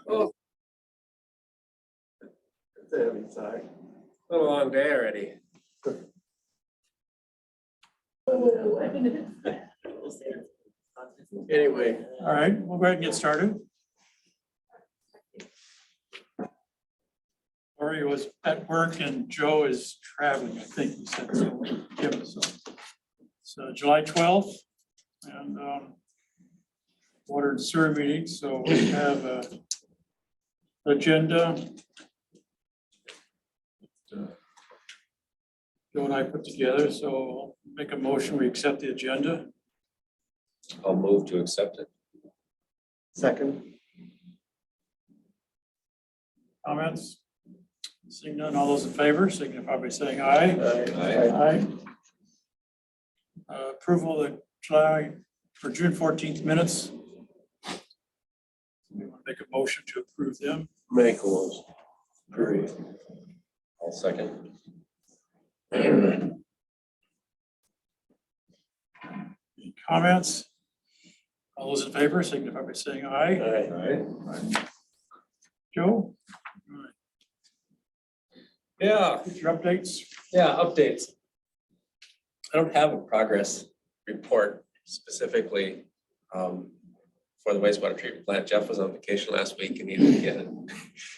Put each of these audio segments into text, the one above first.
Oh, It's a heavy sigh. been a long day already. Anyway, All right, we'll go ahead and get started. Lori was at work and Joe is traveling, I think he said so. Kim, so. So July 12th and water and sewer meeting, so we have a agenda. Joe and I put together, so I'll make a motion, we accept the agenda. I'll move to accept it. Second. Comments? Seeing none, all those in favor, signify by saying aye. Aye. Approval of the July for June 14th minutes. We want to make a motion to approve them. Make was. Agree. I'll second. Any comments? All those in favor, signify by saying aye. Aye. Joe? Yeah, Get your updates. updates. I don't have a progress report specifically for the wastewater treatment plant. Jeff was on vacation last week and he didn't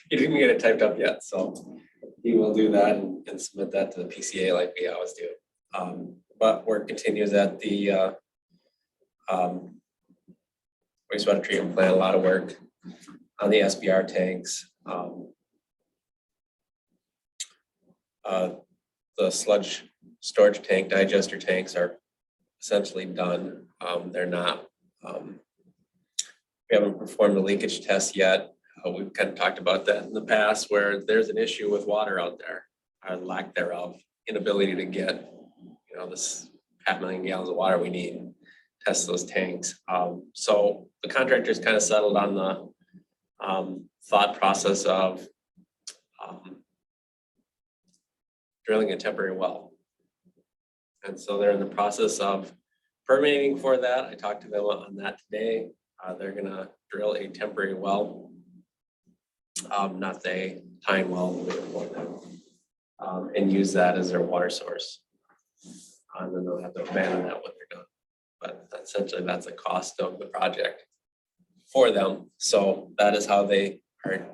get it typed up yet, so he will do that and submit that to the PCA like we always do. But work continues at the wastewater treatment plant, a lot of work on the SBR tanks. The sludge storage tank, digester tanks are essentially done. They're not, we haven't performed a leakage test yet. We've kind of talked about that in the past where there's an issue with water out there, or lack thereof, inability to get, this 500,000 gallons of water we need, test those tanks. So the contractors kind of settled on the thought process of drilling a temporary well. And so they're in the process of permitting for that. I talked to them on that today. They're gonna drill a temporary well, not a tying well, and use that as their water source. And then they'll have to abandon that when they're done. But essentially that's the cost of the project for them. So that is how they are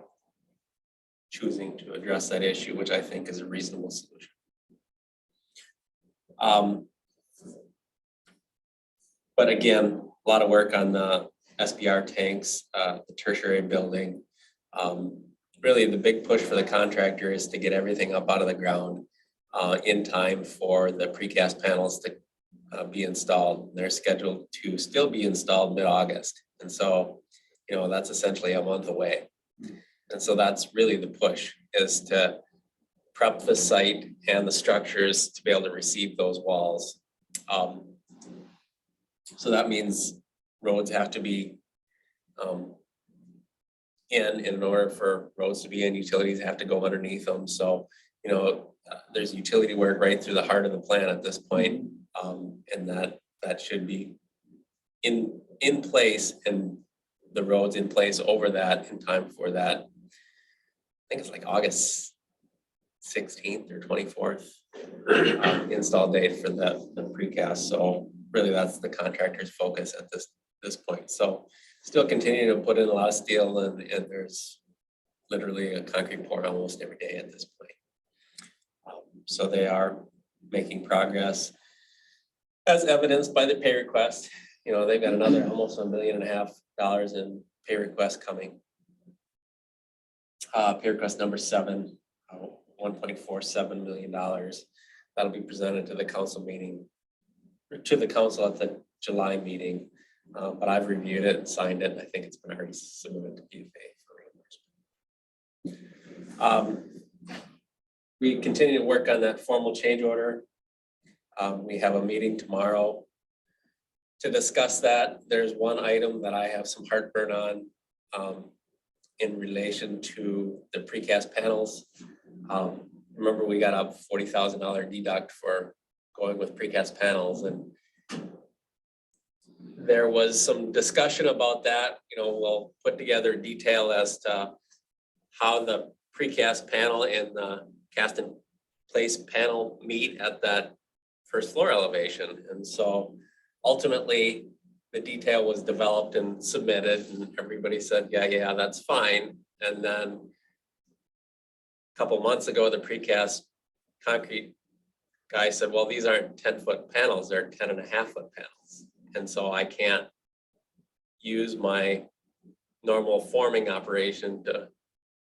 choosing to address that issue, which I think is a reasonable solution. But again, a lot of work on the SBR tanks, the tertiary building. Really the big push for the contractor is to get everything up out of the ground in time for the precast panels to be installed. They're scheduled to still be installed mid-August. And so, that's essentially a month away. And so that's really the push, is to prep the site and the structures to be able to receive those walls. So that means roads have to be in order for roads to be in, utilities have to go underneath them. So, there's utility work right through the heart of the plant at this point, and that should be in place, and the roads in place over that in time for that. I think it's like August 16th or 24th install date for the precast. So really that's the contractor's focus at this point. So still continuing to put in a lot of steel and there's literally a concrete pour almost every day at this point. So they are making progress as evidenced by the pay request. They've got another almost $1.5 million in pay requests coming. Pay request number 7, $1.47 million. That'll be presented to the council meeting, or to the council at the July meeting. But I've reviewed it and signed it, and I think it's been already submitted to PFA for reimbursement. We continue to work on that formal change order. We have a meeting tomorrow to discuss that. There's one item that I have some heartburn on in relation to the precast panels. Remember, we got a $40,000 deduct for going with precast panels, and there was some discussion about that, we'll put together detail as to how the precast panel and the cast in place panel meet at that first floor elevation. And so ultimately, the detail was developed and submitted and everybody said, yeah, that's fine. And then a couple months ago, the precast concrete guy said, well, these aren't 10-foot panels, they're 10.5-foot panels. And so I can't use my normal forming operation to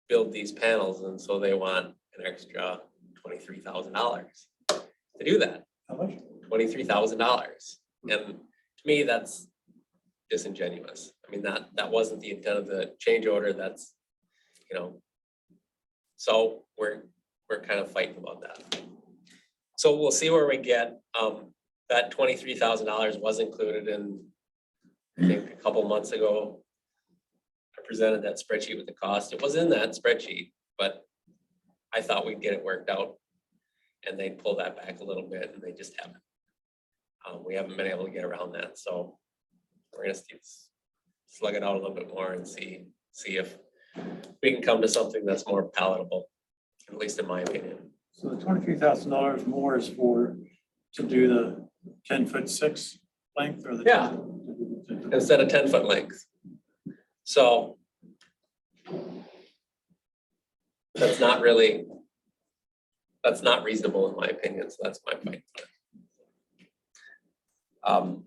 build these panels. And so they want an extra $23,000 to do that. How much? $23,000. And to me, that's disingenuous. I mean, that wasn't the intent of the change order. That's, so we're kind of fighting about that. So we'll see where we get. That $23,000 was included in, I think a couple months ago, I presented that spreadsheet with the cost. It was in that spreadsheet, but I thought we'd get it worked out. And they pull that back a little bit and they just haven't. We haven't been able to get around that. So we're gonna slug it out a little bit more and see if we can come to something that's more palatable, at least in my opinion. So the $23,000 more is to do the 10'6" length or the? Yeah. Instead of 10-foot length. So that's not reasonable in my opinion. So that's my point. I'm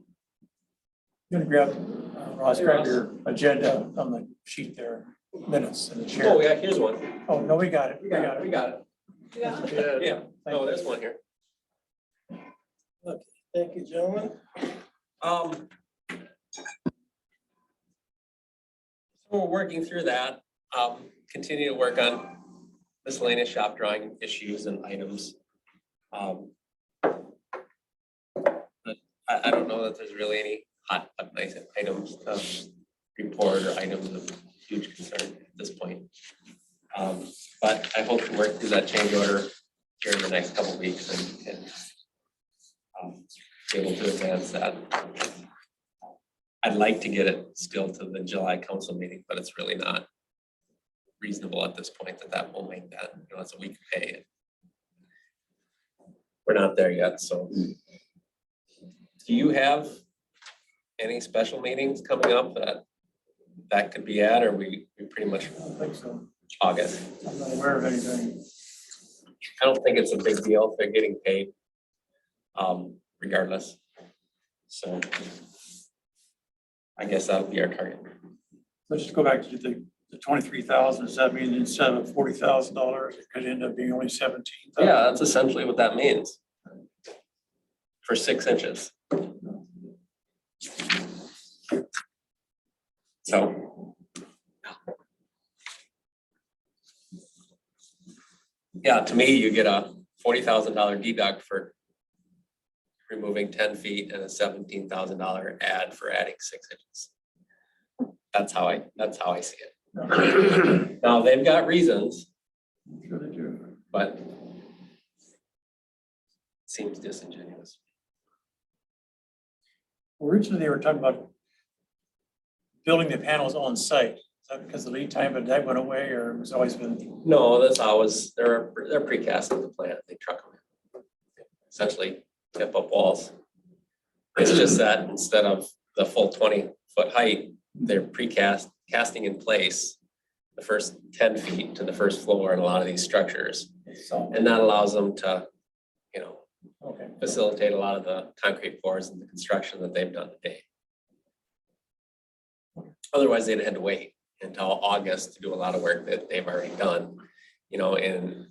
gonna grab, Ross, grab your agenda on the sheet there, minutes in the chair. Oh, yeah, here's one. Oh, no, we got it. We got We it. got it. Yeah, no, there's one here. Thank you, gentlemen. So we're working through that, continue to work on miscellaneous shop drawing issues and items. But I don't know that there's really any hot nice items to report or items of huge concern at this point. But I hope to work through that change order here in the next couple of weeks and be able to advance that. I'd like to get it still to the July council meeting, but it's really not reasonable at this point that will make that, it's a week pay. We're not there yet, so. Do you have any special meetings coming up that could be at, or we pretty much I don't think so. August? I'm not aware of anything. I don't think it's a big deal if they're getting paid, regardless. So I guess that'll be our target. Let's just go back to the 23,000. Does that mean instead of $40,000, it could end up being only 17,000? Yeah, that's essentially what that means. For 6 inches. So. Yeah, to me, you get a $40,000 deduct for removing 10 feet and a $17,000 add for adding 6 inches. That's how I see it. Now, they've got reasons, Sure they do. but seems disingenuous. Originally, they were talking about building the panels on site. Is that because the lead time, but that went away, or it was always been? No, that's always, they're precast at the plant, they truck them in. Essentially tip up walls. It's just that instead of the full 20-foot height, they're casting in place the first 10 feet to the first floor in a lot of these structures. So, And that allows them to, okay. facilitate a lot of the concrete pours and the construction that they've done today. Otherwise, they'd had to wait until August to do a lot of work that they've already done, and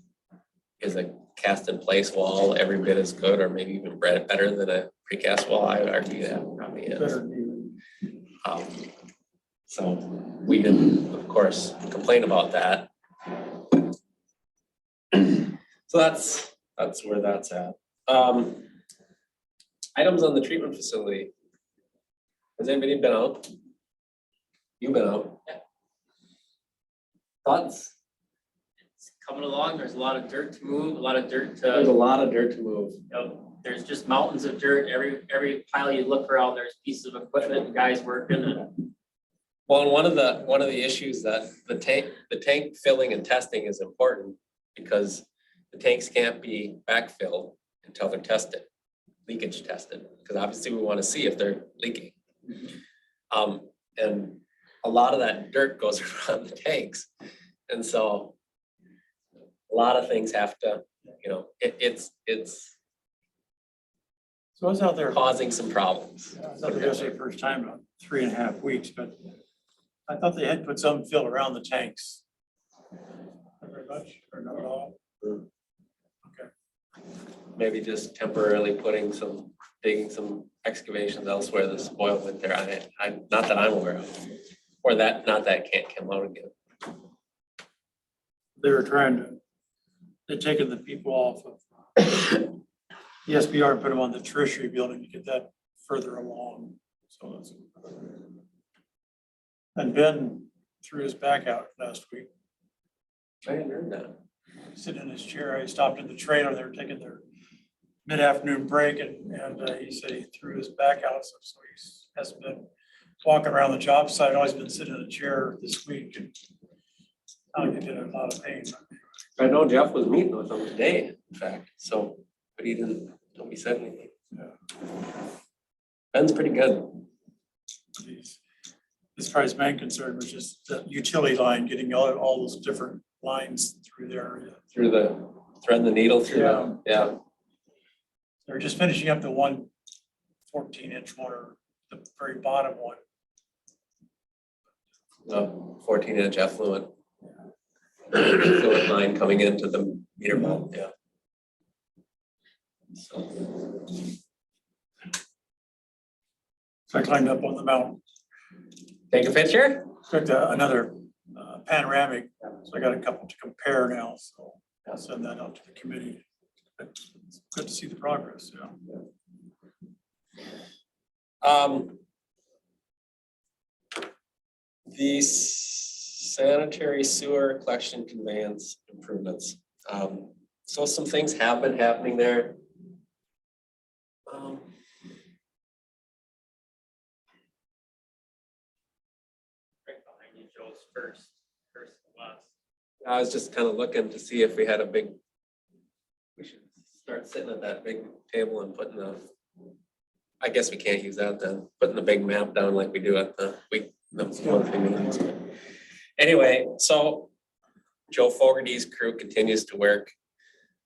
is a cast in place wall every bit as good or maybe even better than a precast wall? I would argue that probably is. Better than So we didn't, of course, complain about that. So that's where that's at. Items on the treatment facility. Has anybody been out? You've been out? Yeah. Thoughts? It's coming along. There's a lot of dirt to move, a lot of dirt There's a to, lot of dirt to move. there's just mountains of dirt, every pile you look around, there's pieces of equipment and guys working and. Well, and one of the issues that the tank filling and testing is important because the tanks can't be backfilled until they're tested, leakage tested, because obviously we want to see if they're leaking. And a lot of that dirt goes around the tanks. And so a lot of things have to, you know, it's So I was out there, causing some problems. I was out there yesterday, first time in 3.5 weeks, but I thought they had put some fill around the tanks. Not very much, or not at all. Okay. Maybe just temporarily digging some excavations elsewhere the spoil went there. I, not that I'm aware of. Or that, not that it can't come out again. They were they'd taken the people off of the SBR and put them on the tertiary building to get that further along. So that's. And Ben threw his back out last week, I hadn't heard that. sitting in his chair. I stopped at the trailer. They were taking their mid-afternoon break and he said he threw his back out. So he hasn't been walking around the job site, always been sitting in a chair this week. And I think he did a lot of pain. I know Jeff was meeting with him today, in fact, so, but nobody said anything. Yeah. Ben's pretty good. As far as main concern was just the utility line, getting all those different lines through there. Through threading the needle through the, yeah. They're just finishing up the 14-inch one, or the very bottom one. The 14-inch effluent. Fluid line coming into the meter mount, yeah. So, So I climbed up on the mountain, take a picture? took another panoramic, so I got a couple to compare now, so I'll send that out to the committee. It's good to see the progress, The sanitary sewer collection conveyance improvements. So some things have been happening there. Right behind you, Joe's first class. I was just kind of looking to see if we had we should start sitting at that big table and putting I guess we can't use that then, putting the big map down like we do at the monthly meetings. Anyway, so Joe Fogarty's crew continues to work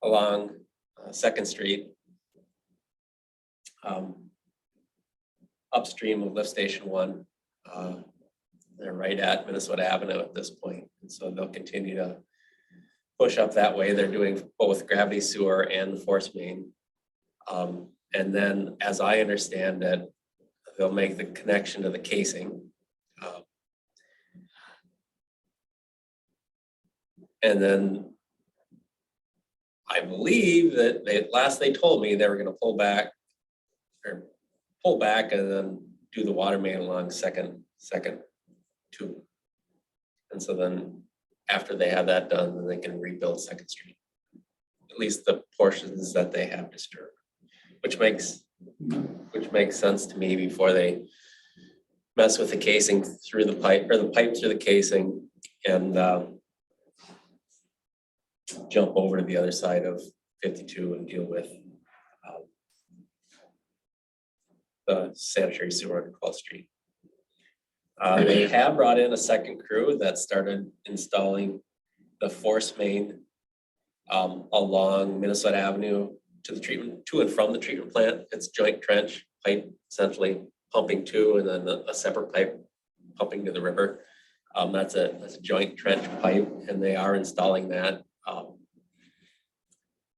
along Second Street. Upstream of Lift Station 1. They're right at Minnesota Avenue at this point. And so they'll continue to push up that way. They're doing both gravity sewer and the force main. And then, as I understand it, they'll make the connection to the casing. And then I believe that they told me they were gonna pull back and then do the water main along second tube. And so then after they have that done, then they can rebuild Second Street. At least the portions that they have disturbed, which makes sense to me before they mess with the casing through the pipe, or the pipe through the casing, and jump over to the other side of 52 and deal with the sanitary sewer on 12th Street. They have brought in a second crew that started installing the force main along Minnesota Avenue to and from the treatment plant. It's joint trench pipe, essentially pumping to, and then a separate pipe pumping to the river. That's a joint trench pipe, and they are installing that.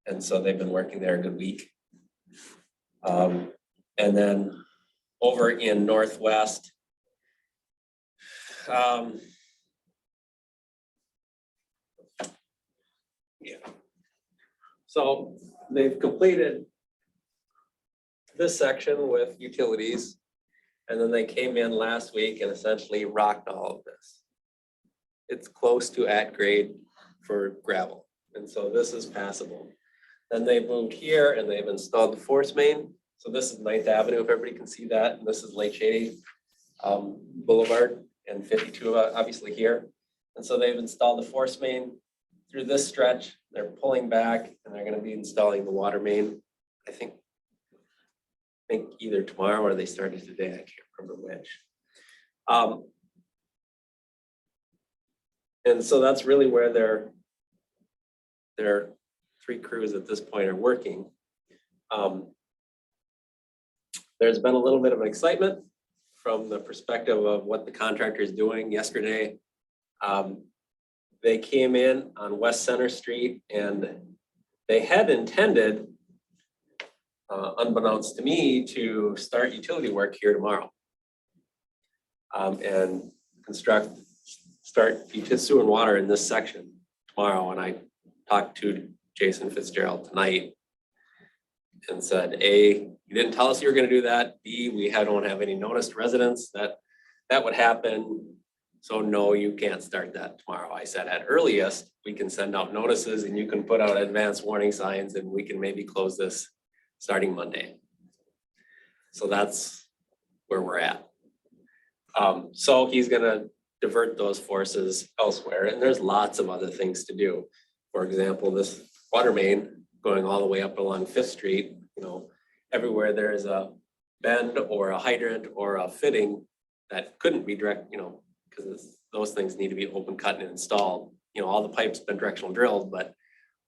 And so they've been working there a good week. And then over in Northwest, so they've completed this section with utilities, and then they came in last week and essentially rocked all of this. It's close to at grade for gravel, and so this is passable. Then they moved here and they've installed the force main. So this is 9th Avenue, if everybody can see that, and this is Lake Shady Boulevard and 52 obviously here. And so they've installed the force main through this stretch. They're pulling back and they're gonna be installing the water main. I think either tomorrow or they started today, I can't remember which. And so that's really where their 3 crews at this point are working. There's been a little bit of excitement from the perspective of what the contractor is doing. Yesterday, they came in on West Center Street and they had intended, unbeknownst to me, to start utility work here tomorrow. And start sewer and water in this section tomorrow. And I talked to Jason Fitzgerald tonight and said, A, you didn't tell us you were gonna do that. B, we don't have any noticed residents that would happen. So no, you can't start that tomorrow. I said at earliest, we can send out notices and you can put out advanced warning signs and we can maybe close this starting Monday. So that's where we're at. So he's gonna divert those forces elsewhere, and there's lots of other things to do. For example, this water main going all the way up along 5th Street, everywhere there is a bend or a hydrant or a fitting that couldn't be direct, because those things need to be open cut and installed. All the pipes been directional drilled, but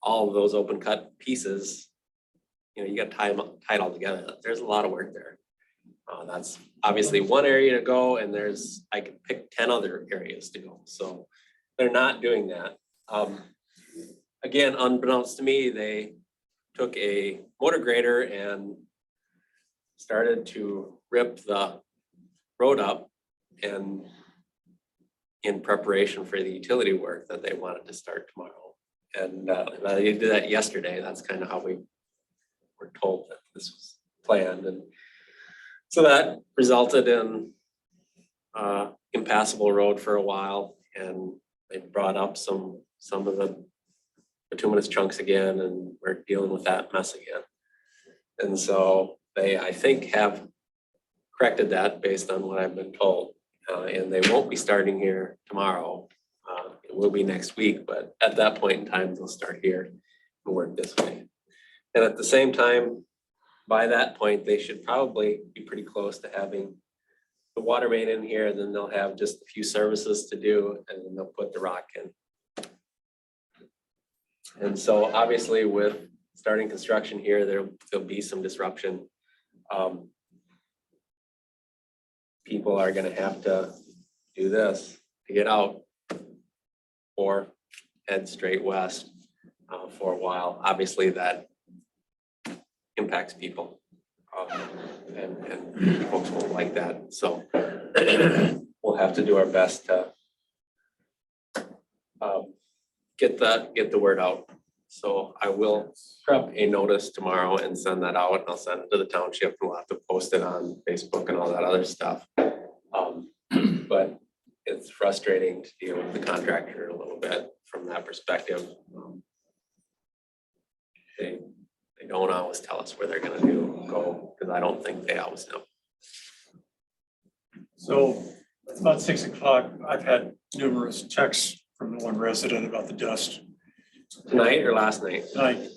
all of those open cut pieces, you got to tie it all together. There's a lot of work there. That's obviously one area to go, and I could pick 10 other areas to go. So they're not doing that. Again, unbeknownst to me, they took a motor grader and started to rip the road up and in preparation for the utility work that they wanted to start tomorrow. And they did that yesterday. That's kind of how we were told that this was planned. And so that resulted in impassable road for a while, and they brought up some of the bituminous chunks again, and we're dealing with that mess again. And so they, I think, have corrected that based on what I've been told. And they won't be starting here tomorrow. It will be next week, but at that point in time, they'll start here and work this way. And at the same time, by that point, they should probably be pretty close to having the water main in here, and then they'll have just a few services to do, and then they'll put the rock in. And so obviously with starting construction here, there'll be some disruption. People are gonna have to do this to get out or head straight west for a while. Obviously that impacts people and folks won't like that. So we'll have to do our best to get the word out. So I will prep a notice tomorrow and send that out. I'll send it to the township and we'll have to post it on Facebook and all that other stuff. But it's frustrating to deal with the contractor a little bit from that perspective. They don't always tell us where they're gonna go, because I don't think they always know. So it's about 6 o'clock. I've had numerous texts from one resident about the dust Tonight or last night? tonight.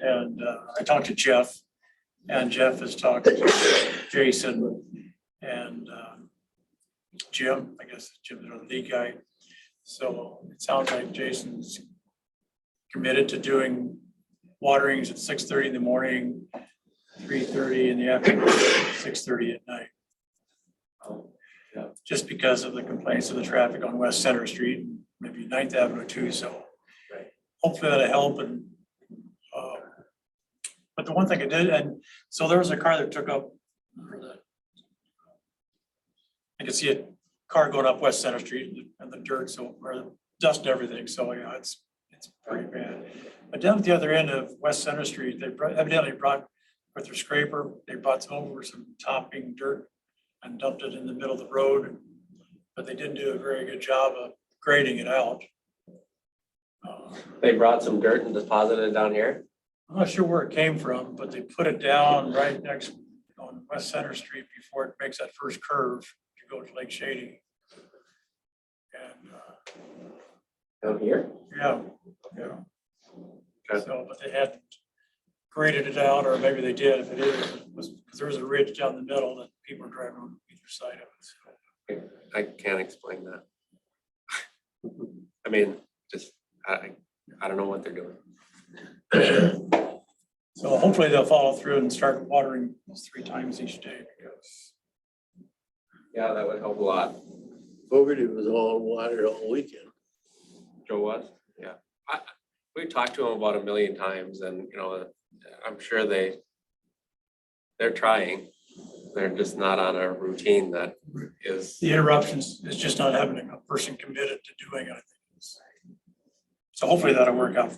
And I talked to Jeff, and Jeff has talked to Jason and Jim. I guess Jim's the lead guy. So it sounds like Jason's committed to doing waterings at 6:30 in the morning, 3:30 in the afternoon, 6:30 at night. Just because of the complaints of the traffic on West Center Street, and maybe 9th Avenue too, so. Right. Hopefully that'll help. And but the one thing I did, and so there was a car that took up, I could see a car going up West Center Street and the dirt, so, or the dust and everything, so yeah, it's pretty bad. But down at the other end of West Center Street, they evidently brought with their scraper, they brought some topping dirt and dumped it in the middle of the road, but they didn't do a very good job of grading it out. They brought some dirt and deposited it down here. I'm not sure where it came from, but they put it down right next on West Center Street before it makes that first curve to go to Lake Shady. And, Down here? yeah, yeah. Okay. So, but they hadn't graded it out, or maybe they did. If it is, it was, because there was a ridge down the middle that people are driving on either side of it. So, I can't explain that. I mean, just, I don't know what they're doing. so hopefully they'll follow through and start watering 3 times each day because Yeah, that would help a lot. Fogarty was all water all weekend. Joe was, yeah. We talked to him about 1 million times and, you know, I'm sure they're trying. They're just not on a routine that is, the interruptions is just not having a person committed to doing it. I think. So hopefully that'll work out.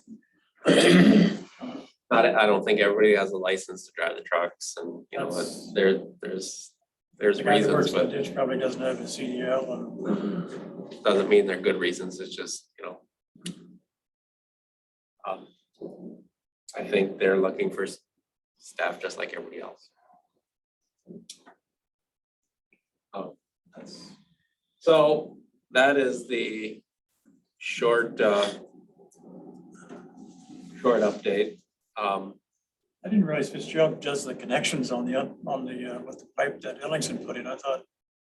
I don't think everybody has a license to drive the trucks and, you know, That's- there's The guy that works reasons, in the but ditch probably doesn't have a CDL and doesn't mean they're good reasons. It's just, you know. I think they're looking for staff just like everybody else. So that is the short update. I didn't realize Fitzgerald does the connections on the with the pipe that Ellingson put in. I thought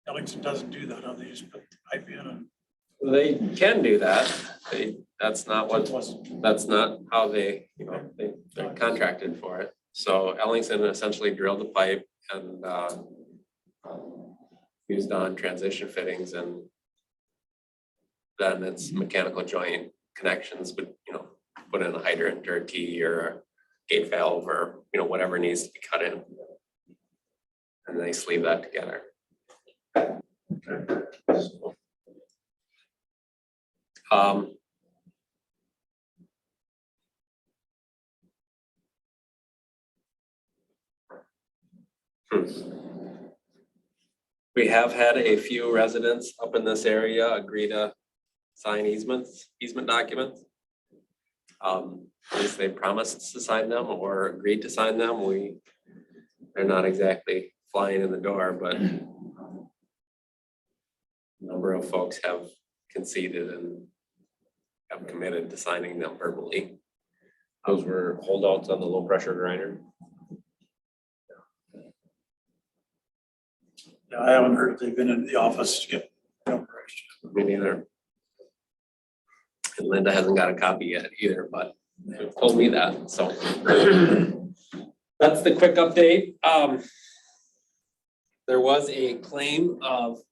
Ellingson doesn't do that. Huh? They just put the pipe in and They can do that. That's not it wasn't. that's not how they're contracted for it. So Ellingson essentially drilled the pipe and used on transition fittings, and then it's mechanical joint connections, but, you know, put in a hydrant or a T or a gate valve or, you know, whatever needs to be cut in. And they sleeve that together. So, We have had a few residents up in this area agree to sign easement documents. At least they promised to sign them or agreed to sign them. They're not exactly flying in the door, but a number of folks have conceded and have committed to signing them verbally. Those were holdouts on the low pressure grinder. Yeah, I haven't heard if they've been in the office to get numbers. Me neither. And Linda hasn't got a copy yet either, but they told me that, so. That's the quick update. There was a claim of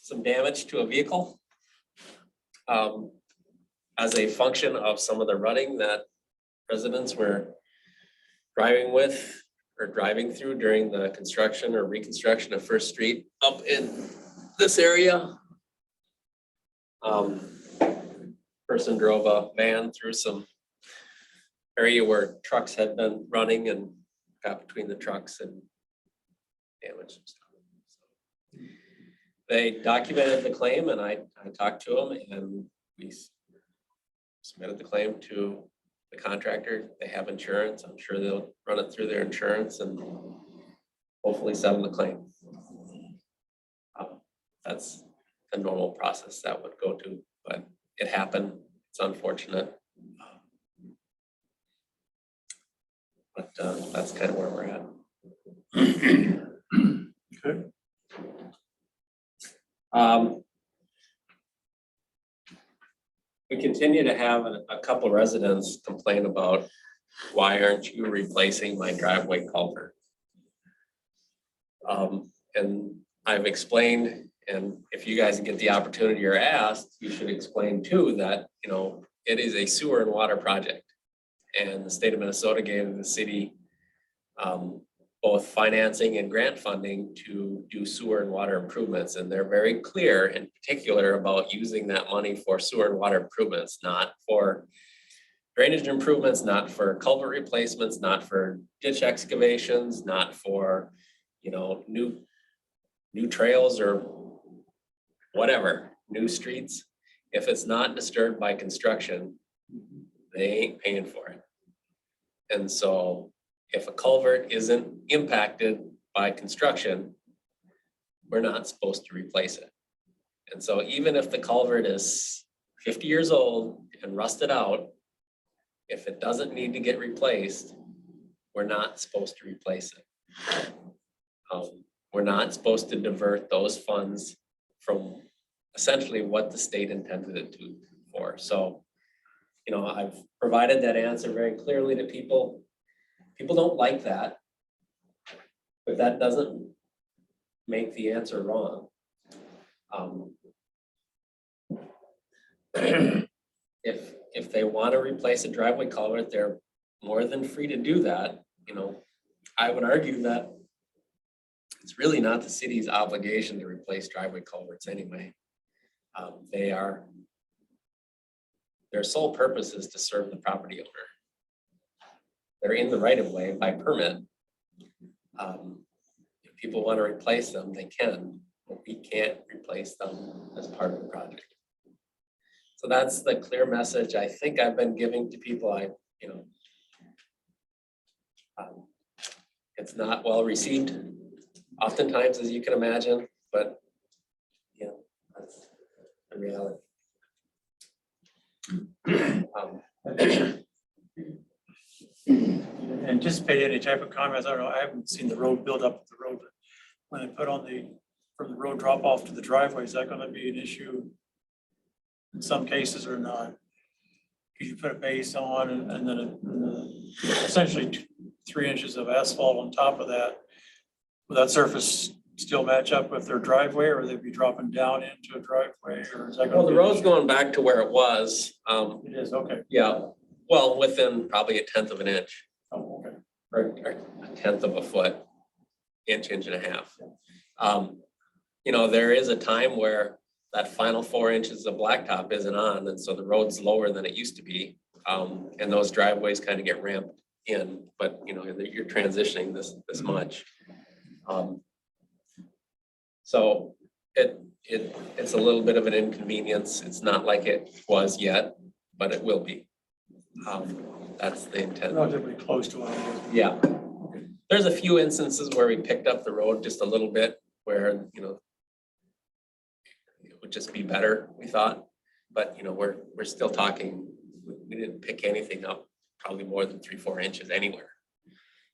some damage to a vehicle. As a function of some of the rutting that residents were driving with or driving through during the construction or reconstruction of First Street up in this area. Person drove a van through some area where trucks had been running and got between the trucks and damaged some stuff. They documented the claim and I talked to them and we submitted the claim to the contractor. They have insurance. I'm sure they'll run it through their insurance and hopefully settle the claim. That's the normal process that would go to, but it happened. It's unfortunate. But that's kind of where we're at. Okay. We continue to have a couple residents complain about, why aren't you replacing my driveway culvert? And I've explained, and if you guys get the opportunity or asked, you should explain too that, you know, it is a sewer and water project. And the state of Minnesota gave the city both financing and grant funding to do sewer and water improvements. And they're very clear in particular about using that money for sewer and water improvements, not for drainage improvements, not for culvert replacements, not for ditch excavations, not for, you know, new trails or whatever, new streets. If it's not disturbed by construction, they ain't paying for it. And so if a culvert isn't impacted by construction, we're not supposed to replace it. And so even if the culvert is 50 years old and rusted out, if it doesn't need to get replaced, we're not supposed to replace it. We're not supposed to divert those funds from essentially what the state intended it to for. So, you know, I've provided that answer very clearly to people. People don't like that, but that doesn't make the answer wrong. If they want to replace a driveway culvert, they're more than free to do that. You know, I would argue that it's really not the city's obligation to replace driveway culverts anyway. Their sole purpose is to serve the property owner. They're in the right of way by permit. If people want to replace them, they can, but we can't replace them as part of the project. So that's the clear message I think I've been giving to people. It's not well received oftentimes, as you can imagine, but you know, that's the reality. Anticipate any type of comments. I don't know. I haven't seen the road build up the road. But when they put on from the road drop off to the driveway, is that going to be an issue in some cases or not? Because you put a base on and then essentially 3 inches of asphalt on top of that. Will that surface still match up with their driveway, or they be dropping down into a driveway, or is that going to Well, be the road's going back to where it was. It is, okay. Yeah, well, within probably 1/10 of an inch. Oh, okay. Or 1/10 of a foot, inch and a half. You know, there is a time where that final 4 inches of blacktop isn't on, and so the road's lower than it used to be. And those driveways kind of get ramped in, but you know, you're transitioning this much. So it's a little bit of an inconvenience. It's not like it was yet, but it will be. That's the intent. Relatively close to what it is. Yeah. There's a few instances where we picked up the road just a little bit where, you know, it would just be better, we thought. But, you know, we're still talking, we didn't pick anything up probably more than 3-4 inches anywhere.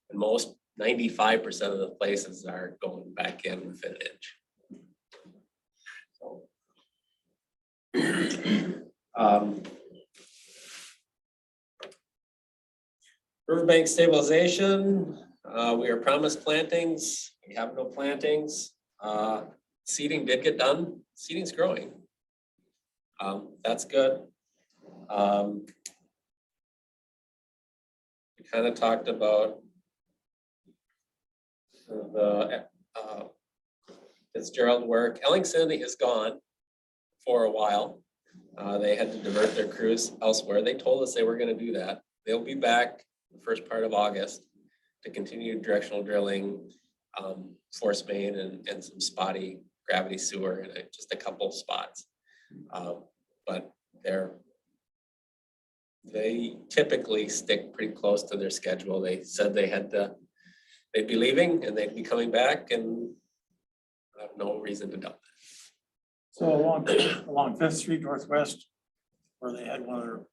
And most 95% of the places are going back in within an inch. So. Riverbank stabilization, we are promised plantings, we have no plantings. Seeding did get done, seeding's growing. That's good. We kind of talked about the Fitzgerald work. Ellingson is gone for a while. They had to divert their crews elsewhere. They told us they were going to do that. They'll be back the first part of August to continue directional drilling, force main and some spotty gravity sewer in just a couple spots. But they typically stick pretty close to their schedule. They said they'd be leaving and they'd be coming back, and I have no reason to doubt that. So along 5th Street Northwest, where they had one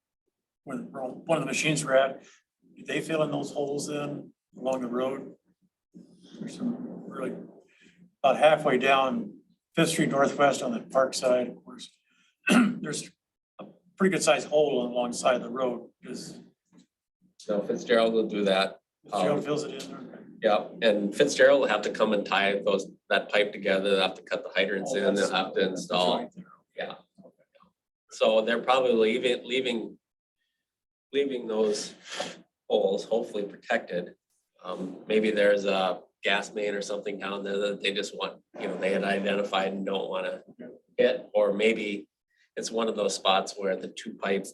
of the machines were at, did they fill in those holes then along the road? There's some really, about halfway down 5th Street Northwest on the park side, of course, there's a pretty good sized hole alongside the road. So Fitzgerald will do that. Fitzgerald fills it in there. Yeah, and Fitzgerald will have to come and tie that pipe together. They'll have to cut the hydrants in, they'll have to install. Yeah. So they're probably leaving those holes, hopefully protected. Maybe there's a gas main or something down there that they just want, you know, they had identified and don't want to hit, or maybe it's one of those spots where the two pipes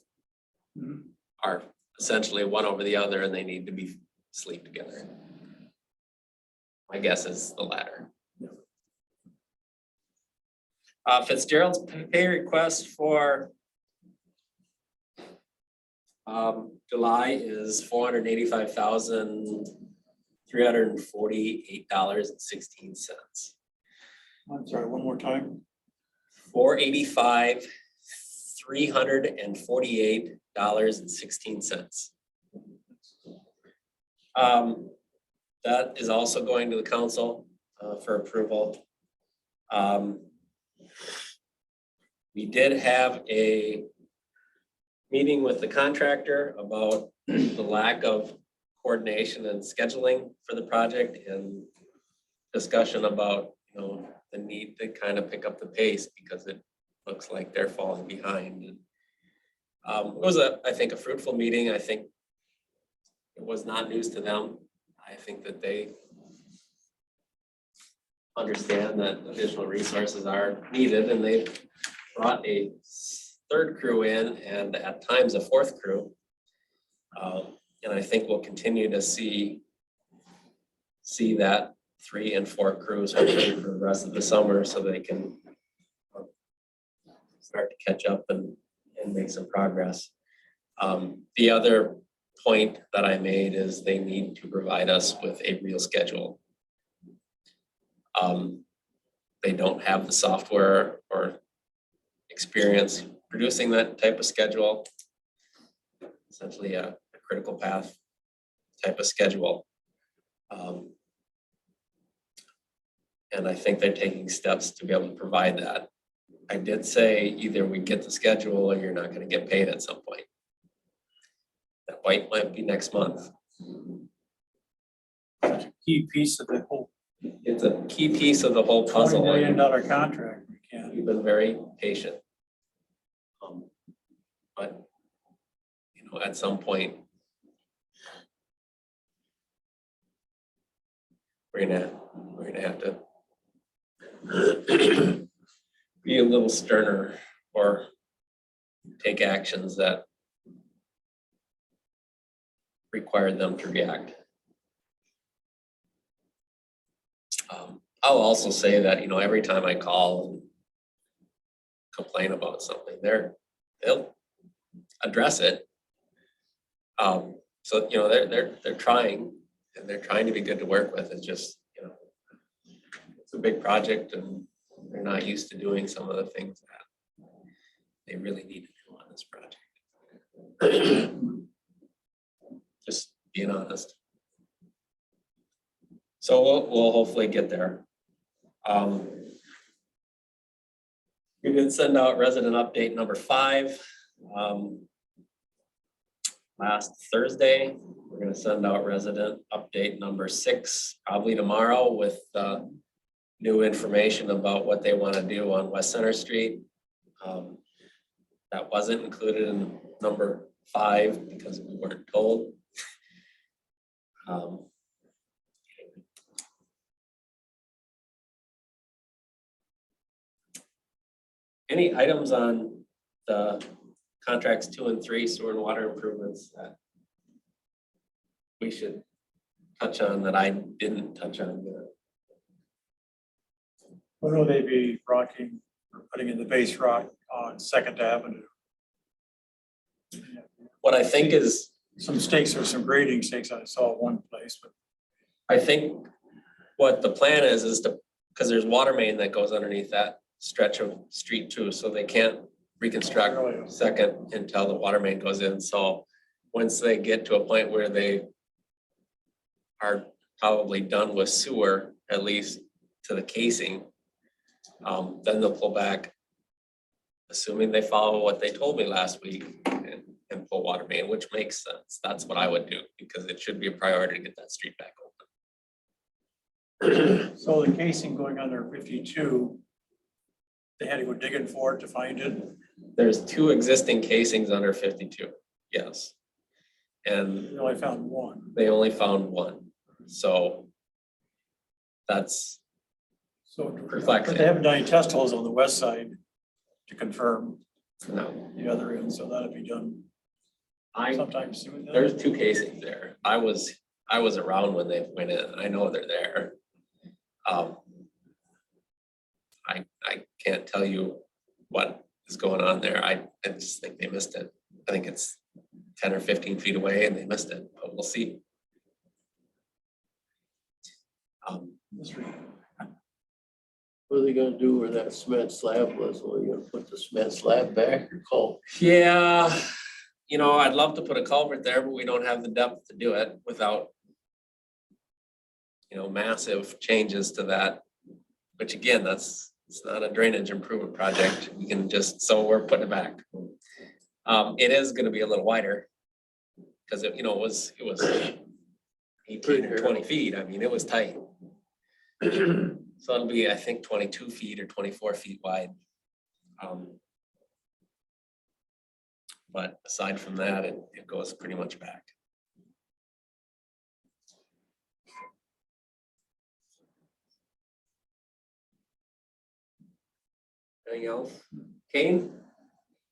are essentially one over the other and they need to be sleeved together. My guess is the latter. Fitzgerald's pay request for July is $485,348.16. I'm sorry, one more time. $485,348.16. That is also going to the council for approval. We did have a meeting with the contractor about the lack of coordination and scheduling for the project and discussion about, the need to kind of pick up the pace because it looks like they're falling behind. And, it was I think, a fruitful meeting. I think it was not news to them. I think that they understand that additional resources are needed, and they brought a third crew in and at times a fourth crew. And I think we'll continue to see that 3 and 4 crews hopefully for the rest of the summer so they can start to catch up and make some progress. The other point that I made is they need to provide us with a real schedule. They don't have the software or experience producing that type of schedule, essentially a critical path type of schedule. And I think they're taking steps to be able to provide that. I did say either we get the schedule or you're not going to get paid at some point. That might be next month. Key piece of the whole It's a key piece of the whole $20 puzzle. million contract. We can't. You've been very patient. But, at some point, we're gonna have to be a little sterner or take actions that require them to react. I'll also say that, every time I call and complain about something, they'll address it. So, they're trying, and they're trying to be good to work with. It's just, it's a big project and they're not used to doing some of the things that they really need to do on this project. Just being honest. So we'll hopefully get there. We did send out resident update number 5. Last Thursday, we're gonna send out resident update number 6, probably tomorrow, with new information about what they want to do on West Center Street. That wasn't included in number 5 because we weren't told. Any items on the contracts 2 and 3 sewer and water improvements that we should touch on that I didn't touch on yet? When will they be rocking or putting in the base rock on Second Avenue? What I think is, Some stakes or some grading stakes I saw one place, but I think what the plan is to, because there's water main that goes underneath that stretch of street too, so they can't reconstruct Second until the water main goes in. So once they get to a point where they are probably done with sewer, at least to the casing, then they'll pull back, assuming they follow what they told me last week, and pull water main, which makes sense. That's what I would do, because it should be a priority to get that street back open. so the casing going under 52, they had to go digging for it to find it. There's 2 existing casings under 52, yes. And They only found one. they only found 1. So that's So, but perplexing. they haven't done any test holes on the west side to confirm No, the other end, so that'll be done sometime soon. then. there's 2 casings there. I was around when they went in. I know they're there. I can't tell you what is going on there. I just think they missed it. I think it's 10 or 15 feet away and they missed it, but we'll see. What are they gonna do where that cement slab was? Are you gonna put the cement slab back or call? Yeah, you know, I'd love to put a culvert there, but we don't have the depth to do it without, you know, massive changes to that. Which again, it's not a drainage improvement project. We can just, so we're putting it back. It is gonna be a little wider. Cause it, you know, it was 18 or 20 feet. I mean, it was tight. So it'll be, I think, 22 feet or 24 feet wide. But aside from that, it goes pretty much back. Anything else? Kane?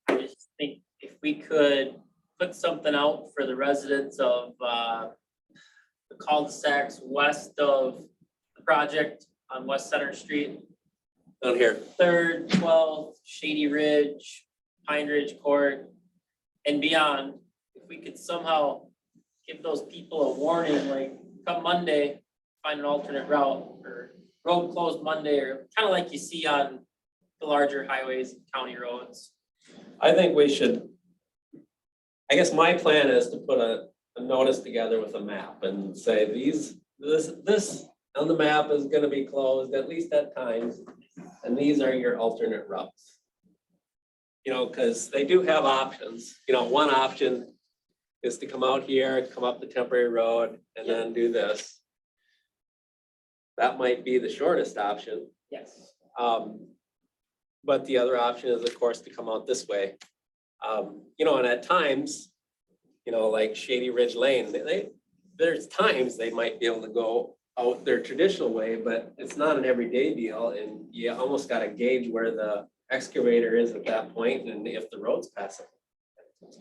I just think if we could put something out for the residents of the cul-de-sacs west of the project on West Center Street, Down here. 3rd, 12th, Shady Ridge, Pine Ridge Court, and beyond, if we could somehow give those people a warning, like come Monday, find an alternate route, or road closed Monday, or kind of like you see on the larger highways, and county roads. I think we should, I guess my plan is to put a notice together with a map and say this on the map is gonna be closed at least at times. And these are your alternate routes. You know, because they do have options. You know, one option is to come out here, come up the temporary road and then do this. That might be the shortest option. Yes. But the other option is, of course, to come out this way. You know, and at times, you know, like Shady Ridge Lane, there's times they might be able to go out their traditional way, but it's not an everyday deal. And you almost got to gauge where the excavator is at that point and if the road's passing. You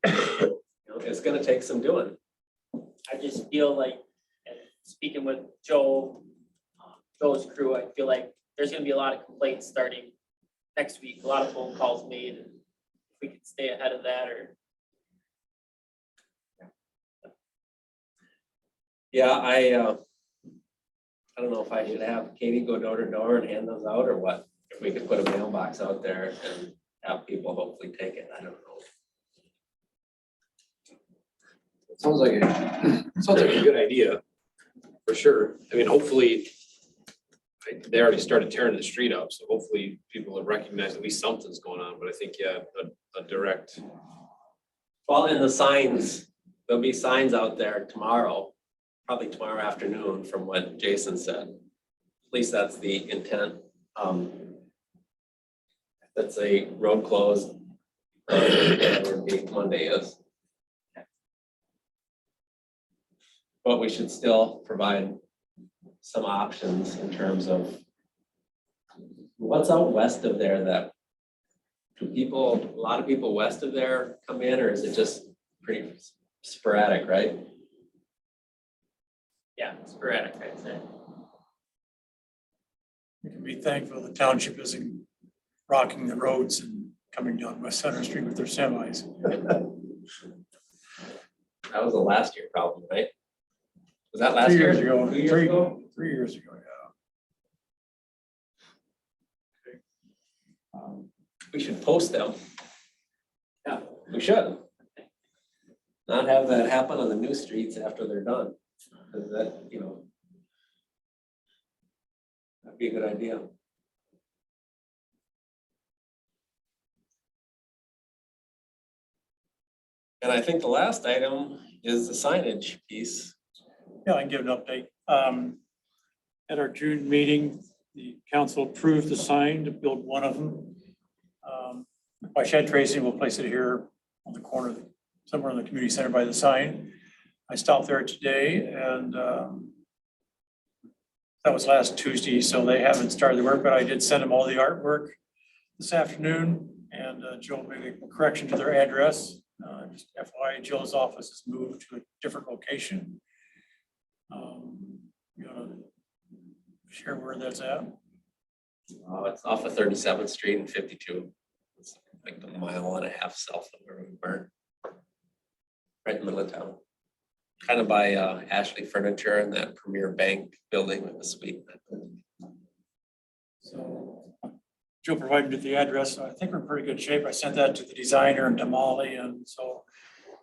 know, it's going to take some doing. I just feel like, and speaking with Joe, Joe's crew, I feel like there's gonna be a lot of complaints starting next week, a lot of phone calls made, and if we could stay ahead of that, or Yeah, I don't know if I should have Katie go door to door and hand those out or what. If we could put a mailbox out there and have people hopefully take it, I don't know. It sounds like a good idea, for sure. I mean, hopefully, they already started tearing the street up, so hopefully people have recognized at least something's going on, but I think, yeah, a direct. Well, and the signs, there'll be signs out there tomorrow, probably tomorrow afternoon from what Jason said. At least that's the intent. That's a road closed, whatever the Monday is. But we should still provide some options in terms of what's out west of there that a lot of people west of there come in, or is it just pretty sporadic, right? yeah, sporadic, I'd say. We can be thankful the township isn't rocking the roads and coming down West Center Street with their semis. That was a last year problem, right? Was that last 3 year? years ago. 2 years ago? 3 years ago, yeah. We should post them. Yeah. We should. Not have that happen on the new streets after they're done. Cause that, you know. That'd be a good idea. And I think the last item is the signage piece. Yeah, I can give an update. At our June meeting, the council approved the sign to build one of them. By Shed Tracy, we'll place it here on the corner, somewhere in the community center by the sign. I stopped there today and that was last Tuesday, so they haven't started the work, but I did send them all the artwork this afternoon, and Joe made a correction to their address. Just FYI, Joe's office has moved to a different location. You wanna share where that's at? It's off of 37th Street and 52. It's like the a mile and a half south of where we were. Right in the middle of town. Kind of by Ashley Furniture and that Premier Bank building with the suite. So Joe provided me the address, so I think we're in pretty good shape. I sent that to the designer and to Molly, and so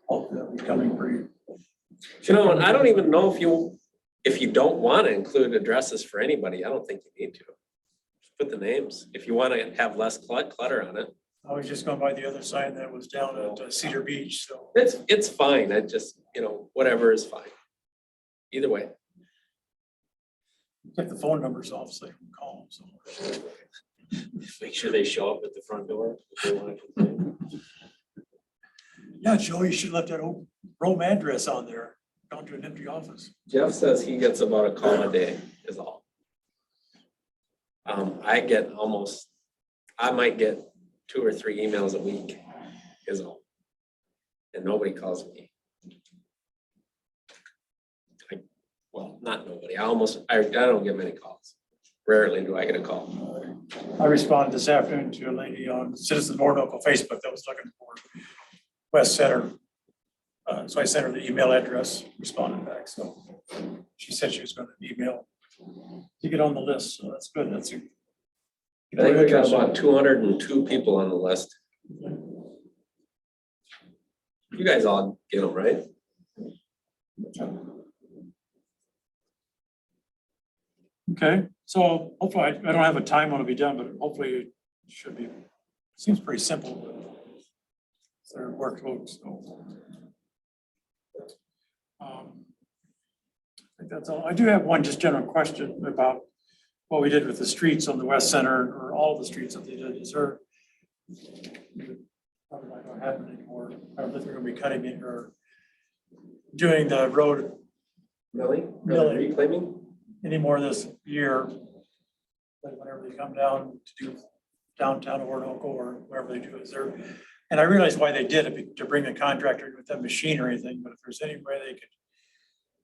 hopefully that'll be coming pretty. You know, and I don't even know if you don't want to include addresses for anybody, I don't think you need to. Just put the names, if you want to have less clutter on it. I was just going by the other sign that was down at Cedar Beach, so. It's fine, I just, whatever is fine. Either way. Get the phone numbers off so they can call them. So. Make sure they show up at the front door if they want to complain. Yeah, Joe, you should have left that old Rome address on there, down to an empty office. Jeff says he gets about a call a day is all. I might get 2 or 3 emails a week is all. And nobody calls me. Well, not nobody, I don't get many calls. Rarely do I get a call. I responded this afternoon to a lady on Citizens of Orinoco Facebook that was looking for West Center. So I sent her the email address, responded back, so she said she was gonna email to get on the list, so that's good, that's. I think we got about 202 people on the list. You guys all get them, right? Okay, so hopefully, I don't have a time when it'll be done, but hopefully it should be, seems pretty simple. But it's their workload, so. I think that's all. I do have one just general question about what we did with the streets on the West Center, or all the streets that they did. Is there, probably not gonna happen anymore. I don't think they're gonna be cutting it or doing the road Really? Really? Reclaiming? anymore this year. Like whenever they come down to do downtown Orinoco or wherever they do, is there, and I realize why they did it, to bring a contractor with that machine or anything, but if there's any way they could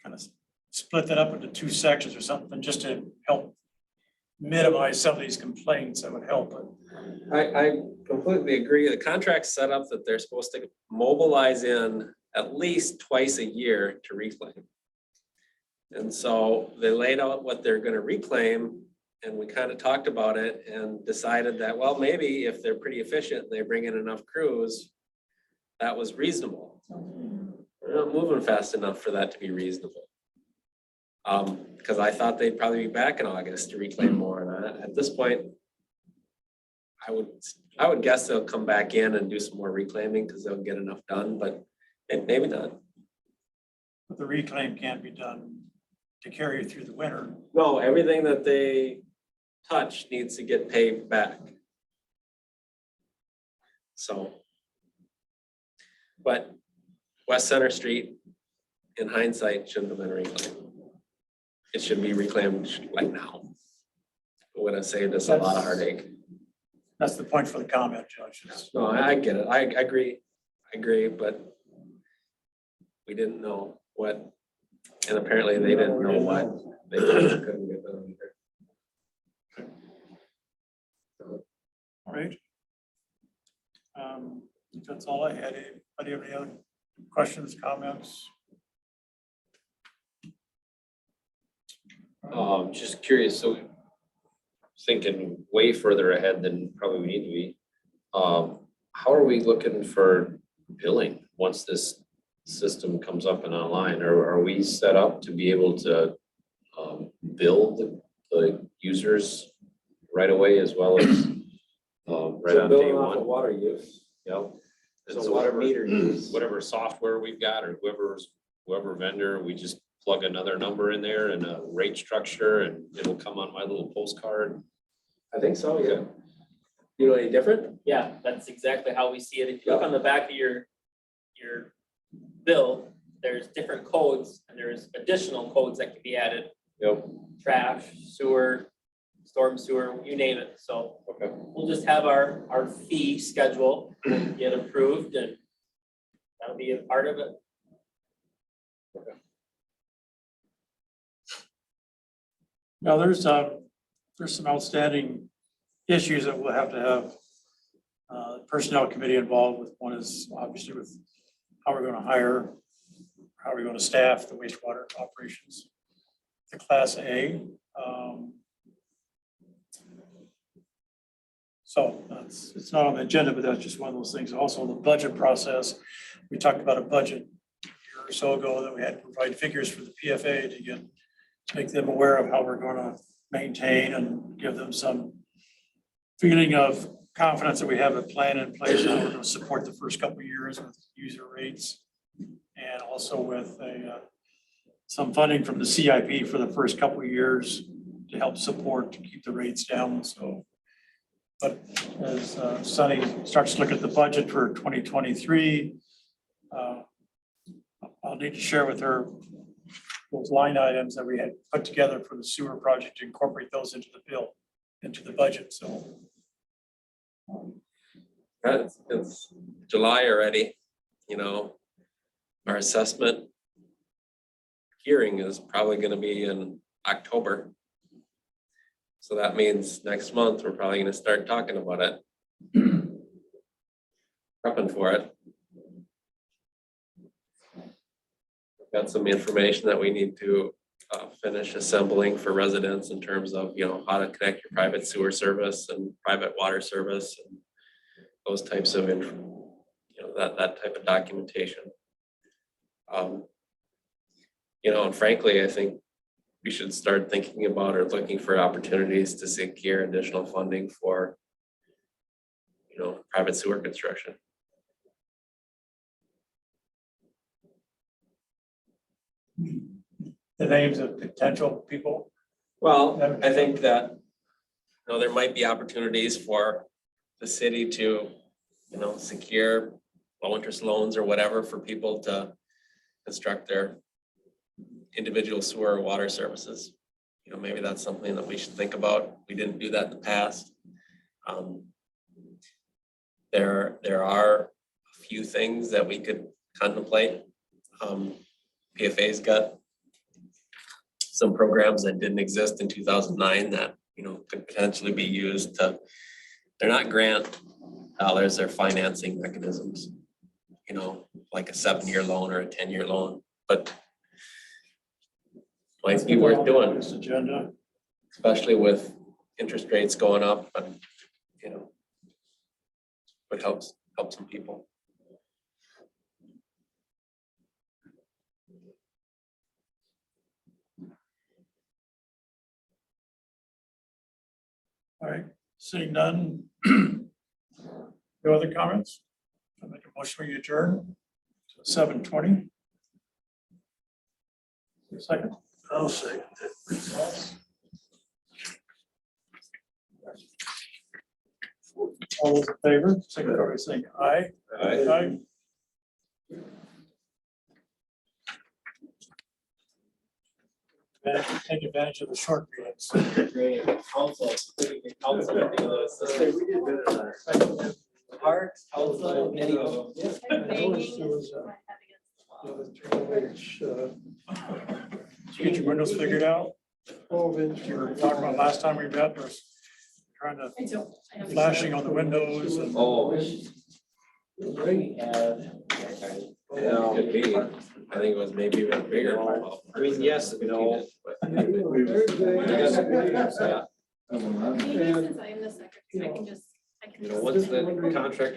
kind of split that up into 2 sections or something, just to help minimize some of these complaints, that would help. I completely agree. The contract's set up that they're supposed to mobilize in at least twice a year to reclaim. And so they laid out what they're gonna reclaim, and we kind of talked about it and decided that, well, maybe if they're pretty efficient, and they bring in enough crews, that was reasonable. We're not moving fast enough for that to be reasonable. Because I thought they'd probably be back in August to reclaim more, and at this point, I would guess they'll come back in and do some more reclaiming because they'll get enough done, but maybe not. But the reclaim can't be done to carry you through the winter. No, everything that they touch needs to get paved back. So. But West Center Street, in hindsight, shouldn't have been reclaimed. It should be reclaimed like now. It would have saved us a lot of heartache. That's the point for the comment, Judge. No, I get it. I agree. But we didn't know what, and apparently they didn't know what. They couldn't get done either. All right. I think that's all I had. Anybody have any other questions, comments? Just curious, so thinking way further ahead than probably we need to be. How are we looking for billing once this system comes up and online? Or are we set up to be able to bill the users right away as well as right on day one? Water use. Yep. And So so water whatever, meter use. whatever software we've got or whoever vendor, we just plug another number in there and a rate structure and it'll come on my little postcard. I think so, yeah. You know any different? Yeah, that's exactly how we see it. If you look on the back of your bill, there's different codes and there's additional codes that can be added. Yep. Trash, sewer, storm sewer, you name it. So Okay. we'll just have our fee schedule get approved and that'll be a part of it. Now, there's some outstanding issues that we'll have to have Personnel committee involved with, one is obviously with how we're gonna hire, how we're gonna staff the wastewater operations. The Class A. So it's not on the agenda, but that's just one of those things. Also, the budget process. We talked about a budget a year or so ago that we had to provide figures for the PFA to make them aware of how we're gonna maintain and give them some feeling of confidence that we have a plan in place, how we're gonna support the first couple of years with user rates. And also with some funding from the CIP for the first couple of years to help support, to keep the rates down, so. But as Sunny starts to look at the budget for 2023, I'll need to share with her those line items that we had put together for the sewer project, to incorporate those into the bill, into the budget, so. It's July already, our assessment hearing is probably gonna be in October. So that means next month, we're probably gonna start talking about it. Prepping for it. Got some information that we need to finish assembling for residents in terms of, how to connect your private sewer service and private water service and those types of, that type of documentation. And frankly, I think we should start thinking about or looking for opportunities to secure additional funding for, private sewer construction. The names of potential people. Well, I think that, there might be opportunities for the city to, secure low interest loans or whatever for people to construct their individual sewer or water services. Maybe that's something that we should think about. We didn't do that in the past. There are a few things that we could contemplate. PFA's got some programs that didn't exist in 2009 that, could potentially be used to, they're not grant dollars, they're financing mechanisms. Like a 7-year loan or a 10-year loan, but might be worth doing, This agenda. especially with interest rates going up and, would help some people. All right, seeing none. No other comments? I'll make a motion we adjourn to 7:20. Second. I'll second it. All those in favor, signify by saying aye. Aye. Take advantage of the short meetings. Parks, council, any of them. Did you get your windows figured out? You were talking about last time we met, there was trying to flashing on the windows and. Oh. Could be. I think it was maybe even bigger. I mean, yes, and no. Maybe since I'm the secretary, I can just, I can just. Once the contractor